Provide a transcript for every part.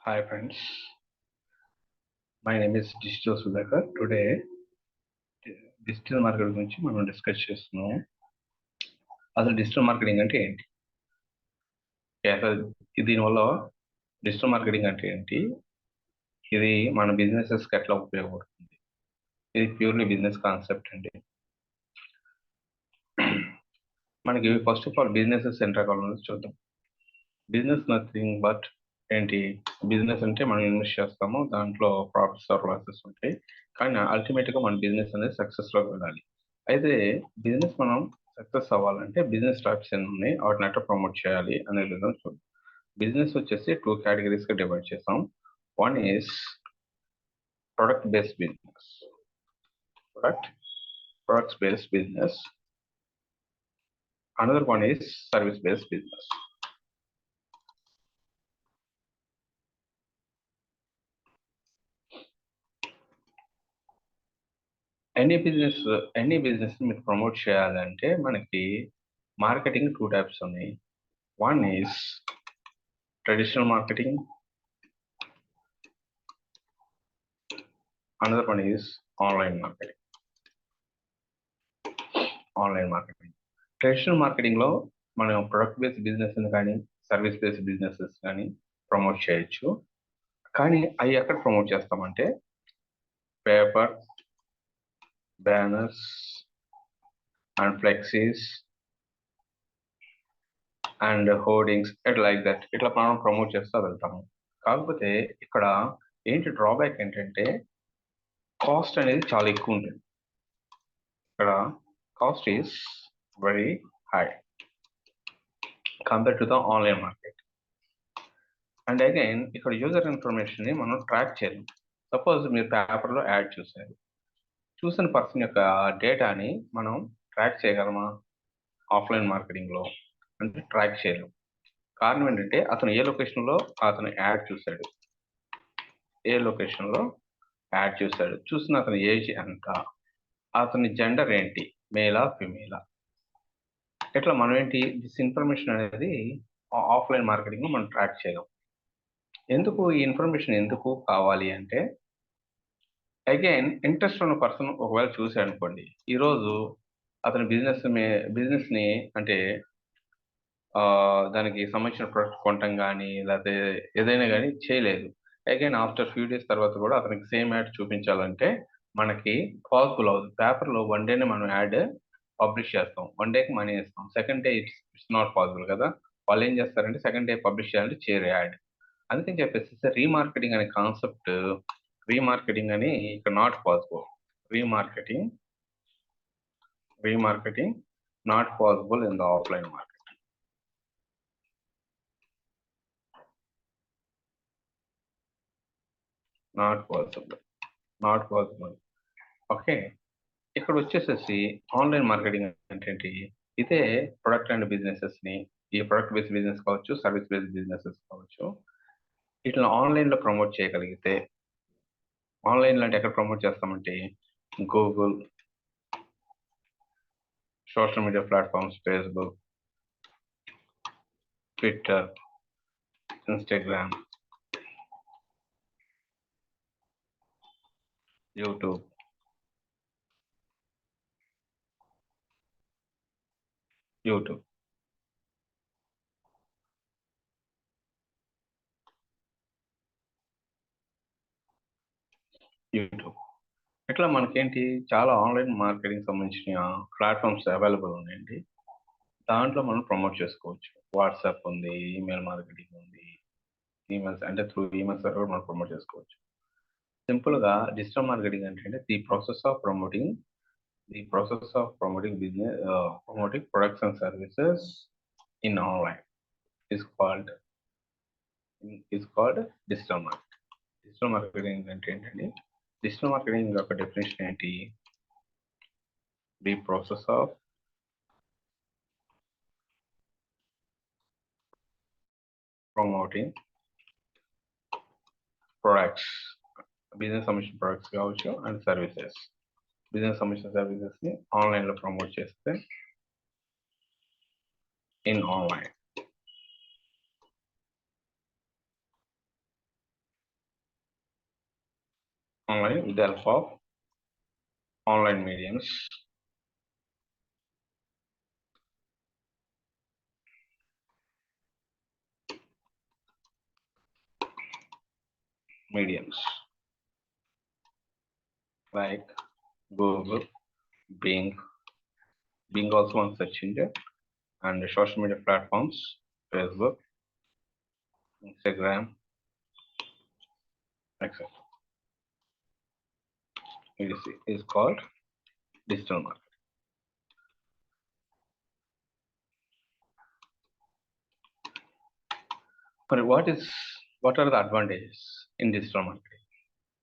Hi friends, my name is Digital Sudhakar. Today digital marketing గురించి మనం discuss చేస్తున్నాం. అసలు డిజిటల్ మార్కెటింగ్ అంటే ఏంటి? అసలు దీనివల్ల డిజిటల్ మార్కెటింగ్ అంటే ఏంటి? ఇది మన బిజినెసెస్కి ఎట్లా ఉపయోగపడుతుంది? ఇది ప్యూర్లీ బిజినెస్ కాన్సెప్ట్ అండి. మనకి ఫస్ట్ ఆఫ్ ఆల్ బిజినెసెస్ ఎన్ని రకాలు చూద్దాం. బిజినెస్ నథింగ్ బట్ ఏంటి? బిజినెస్ అంటే మనం ఇన్వెస్ట్ చేస్తాము, దాంట్లో ప్రాఫిట్స్ ఆర్ లాసెస్ ఉంటాయి. కానీ అల్టిమేట్గా మన బిజినెస్ అనేది సక్సెస్లోకి వెళ్ళాలి. అయితే బిజినెస్ మనం సక్సెస్ అవ్వాలంటే బిజినెస్ స్టార్ట్స్ ఎన్ని ఉన్నాయి, వాటిని ఎట్లా ప్రమోట్ చేయాలి అనే విధంగా చూద్దాం. బిజినెస్ వచ్చేసి 2 కేటగిరీస్గా డివైడ్ చేస్తాం. One is product based business. Products based business. Another one is service based business. Any business మీరు ప్రమోట్ చేయాలంటే మనకి మార్కెటింగ్ 2 టైప్స్ ఉన్నాయి. One is traditional marketing, another one is online marketing. Traditional marketing లో మనం product based business కానీ service based businesses కానీ promote చేయొచ్చు. కానీ అవి ఎక్కడ ప్రమోట్ చేస్తామంటే paper, banners and flexies and hoardings like that ఇట్లా మనం ప్రమోట్ చేస్తూ వెళ్తాము. కాకపోతే ఇక్కడ ఏంటి డ్రాబ్యాక్ ఏంటంటే కాస్ట్ అనేది చాలా ఎక్కువ ఉంటుంది. ఇక్కడ cost is very high compare to the online market. And again ఇక్కడ యూజర్ ఇన్ఫర్మేషన్ ని మనం ట్రాక్ చేయలేం. సపోజ్ మీరు పేపర్లో యాడ్ చూసిన పర్సన్ యొక్క డేటాని మనం ట్రాక్ చేయగలమా? ఆఫ్లైన్ మార్కెటింగ్లో అంటే ట్రాక్ చేయలేం. కారణం ఏంటంటే అతను ఏ లొకేషన్లో అతను యాడ్ చూశాడు, చూసిన అతని ఏజ్ ఎంత, అతని జెండర్ ఏంటి, మేలా ఫిమేలా, ఇట్లా మనం ఏంటి దిస్ ఇన్ఫర్మేషన్ అనేది ఆఫ్లైన్ మార్కెటింగ్లో మనం ట్రాక్ చేయలేం. ఎందుకు ఈ ఇన్ఫర్మేషన్ ఎందుకు కావాలి అంటే అగైన్ ఇంట్రెస్ట్ ఉన్న పర్సన్ ఒకవేళ చూసాడు అనుకోండి, ఈరోజు అతని బిజినెస్ని అంటే దానికి సంబంధించిన ప్రొడక్ట్ కొనటం కానీ లేకపోతే ఏదైనా కానీ చేయలేదు. అగైన్ ఆఫ్టర్ ఫ్యూ డేస్ తర్వాత కూడా అతనికి సేమ్ యాడ్ చూపించాలంటే మనకి పాసిబుల్ అవుతుంది. పేపర్లో 1 డేనే మనం యాడ్ పబ్లిష్ చేస్తాం, 1 డేకి మనీ ఇస్తాం, second day it's not possible కదా. వాళ్ళు ఏం చేస్తారంటే సెకండ్ డే పబ్లిష్ చేయాలంటే చేయరు యాడ్. అందుకని చెప్పేసి రీమార్కెటింగ్ అనే కాన్సెప్ట్, రీమార్కెటింగ్ అని ఇక్కడ not possible. Remarketing not possible in the offline market. Not possible. Okay, ఇక్కడ వచ్చేసేసి ఆన్లైన్ మార్కెటింగ్ అంటే ఏంటి? ఇదే ప్రొడక్ట్ అండ్ బిజినెసెస్ ని, ఈ ప్రొడక్ట్ బేస్డ్ బిజినెస్ కావచ్చు, సర్వీస్ బేస్డ్ బిజినెసెస్ కావచ్చు, ఇట్లా ఆన్లైన్లో ప్రమోట్ చేయగలిగితే, ఆన్లైన్లో అంటే ఎక్కడ ప్రమోట్ చేస్తామంటే Google, social media platforms, Facebook, Twitter, Instagram, YouTube, ఇట్లా మనకేంటి చాలా ఆన్లైన్ మార్కెటింగ్ సంబంధించిన ప్లాట్ఫామ్స్ అవైలబుల్ ఉన్నాయండి. దాంట్లో మనం ప్రమోట్ చేసుకోవచ్చు. వాట్సాప్ ఉంది, ఈమెయిల్ మార్కెటింగ్ ఉంది, ఈమెయిల్స్ అంటే త్రూ ఈమెయిల్స్ కూడా మనం ప్రమోట్ చేసుకోవచ్చు. సింపుల్గా డిజిటల్ మార్కెటింగ్ అంటే the process of promoting business, promoting products and services in online is called digital marketing. Digital marketing అంటే ఏంటండి? డిజిటల్ మార్కెటింగ్ యొక్క డెఫినేషన్ ఏంటి? The process of promoting products, business సంబంధించిన ప్రొడక్ట్స్ కావచ్చు అండ్ సర్వీసెస్, బిజినెస్ సంబంధించిన సర్వీసెస్ని ఆన్లైన్లో promote చేస్తే in online. online with the help of online mediums. Mediums like Google, Bing, Bing also one search engine, and the social media platforms, Facebook, Instagram, etc. It is called digital marketing. But what are the advantages in digital marketing?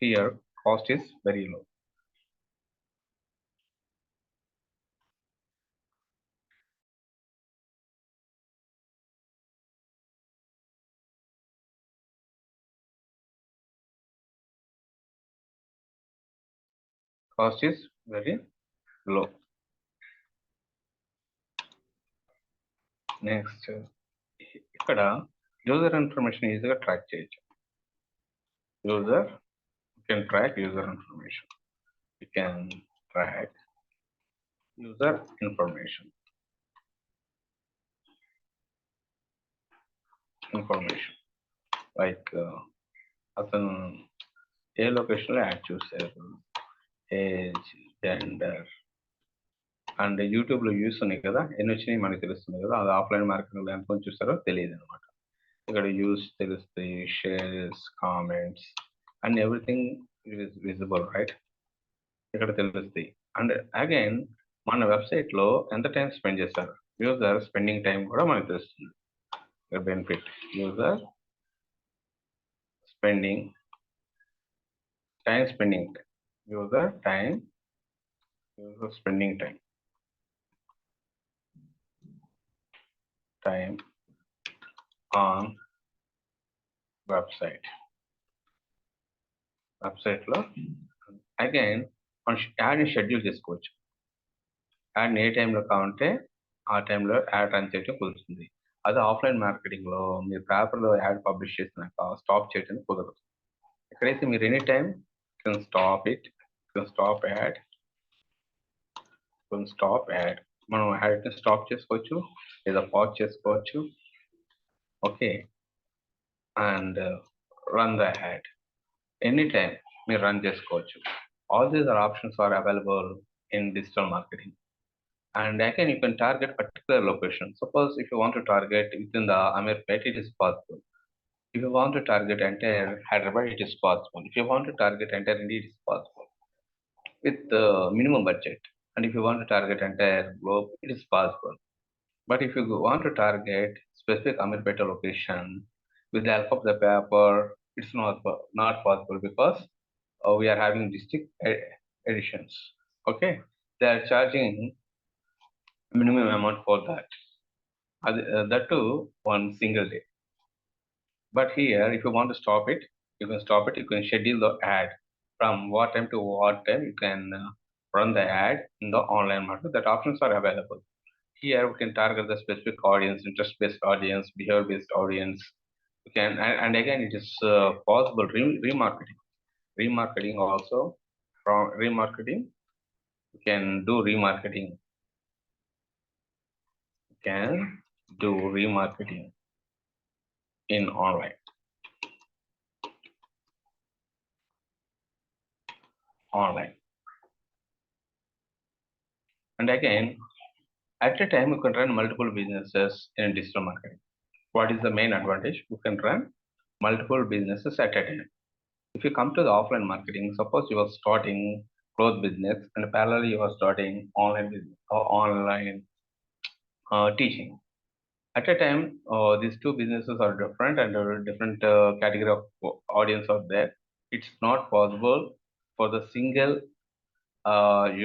Here, cost is very low. Cost is very low. Next, ఇక్కడ user information ఈజీగా track చేయొచ్చు. User can track user information. You can track user information. Like అతను ఏ లొకేషన్లో add చూసారు, age, gender, and యూట్యూబ్లో views ఉన్నాయి కదా, ఎన్ని వచ్చినాయి మనకి తెలుస్తుంది కదా. అది ఆఫ్లైన్ మార్కెటింగ్లో ఎంత మంది చూస్తారో తెలియదు అనమాట. ఇక్కడ యూస్ తెలుస్తాయి, shares, comments and everything is visible, right. ఇక్కడ తెలుస్తాయి. అండ్ అగైన్ మన వెబ్సైట్లో ఎంత టైం స్పెండ్ చేస్తారు, యూజర్ స్పెండింగ్ టైం కూడా మనకు తెలుస్తుంది. Benefit user spending user spending time on website లో అగైన్ మనం యాడ్ని షెడ్యూల్ చేసుకోవచ్చు. యాడ్ని ఏ టైంలో కావాలంటే ఆ టైంలో యాడ్ రన్ చేయడం కుదురుతుంది. అదే ఆఫ్లైన్ మార్కెటింగ్లో మీరు పేపర్లో యాడ్ పబ్లిష్ చేసినాక స్టాప్ చేయడం కుదరదు. ఎక్కడైతే మీరు ఎనీ టైం స్టాప్ యాడ్, మనం యాడ్ని స్టాప్ చేసుకోవచ్చు లేదా పాజ్ చేసుకోవచ్చు. Okay, and run the ad any time మీరు రన్ చేసుకోవచ్చు. All these are options are available in digital marketing. And again, you can target particular location. Suppose if you want to target within the Amirpet, it is possible. If you want to target entire Hyderabad, it is possible. If you want to target entire India, it is possible with minimum budget. And if you want to target entire globe, it is possible. But if you want to target specific Amirpet location with the help of the paper, it's not possible because we are having district editions. Okay, they are charging minimum amount for that. That too one single day. But here, if you want to stop it, you can stop it. You can schedule the ad from what time to what time you can run the ad in the online market. That options are available. Here we can target the specific audience, interest-based audience, behavior-based audience. You can, and again, it is possible remarketing also. From remarketing, you can do remarketing. In online. And again, at a time you can run multiple businesses in digital marketing. What is the main advantage? You can run multiple businesses at a time. If you come to the offline marketing, suppose you are starting clothes business and parallelly you are starting online business or online teaching. At a time, these two businesses are different and different category of audience are there. It's not possible for the single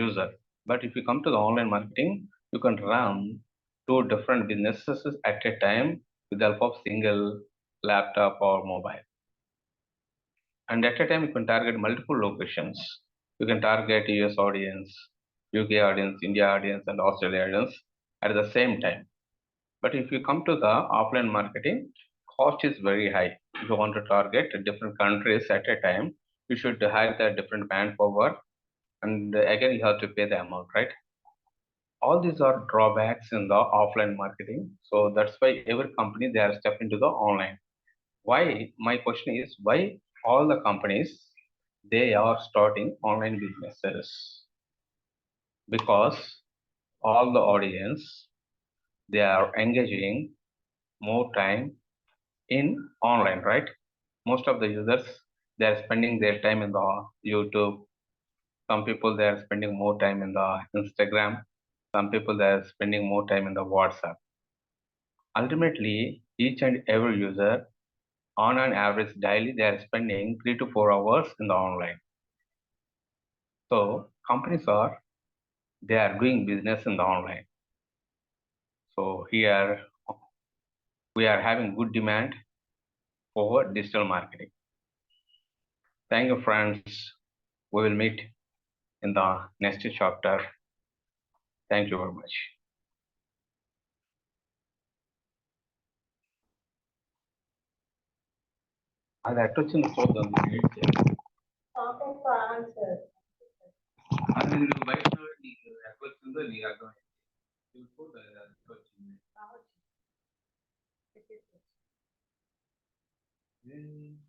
user. But if you come to the online marketing, you can run two different businesses at a time with the help of single laptop or mobile. And at a time, you can target multiple locations. You can target US audience, UK audience, India audience, and Australia audience at the same time. But if you come to the offline marketing, cost is very high. If you want to target different countries at a time, you should hire the different manpower, and again you have to pay the amount, right? All these are drawbacks in the offline marketing. So that's why every company they are step into the online. Why? My question is why all the companies they are starting online businesses? Because all the audience they are engaging more time in online, right? Most of the users they are spending their time in the YouTube. Some people they are spending more time in the Instagram. Some people they are spending more time in the WhatsApp. Ultimately, each and every user on an average daily they are spending 3 to 4 hours in the online. So companies are they are doing business in the online. So here we are having good demand for digital marketing. Thank you, friends. We will meet in the next chapter. Thank you very much. అది ఎట్టొచ్చింది చూద్దాం అది నువ్వు బయట నీకు ఎట్టొచ్చిందో నీకు అర్థమైంది చూసుకో వచ్చింది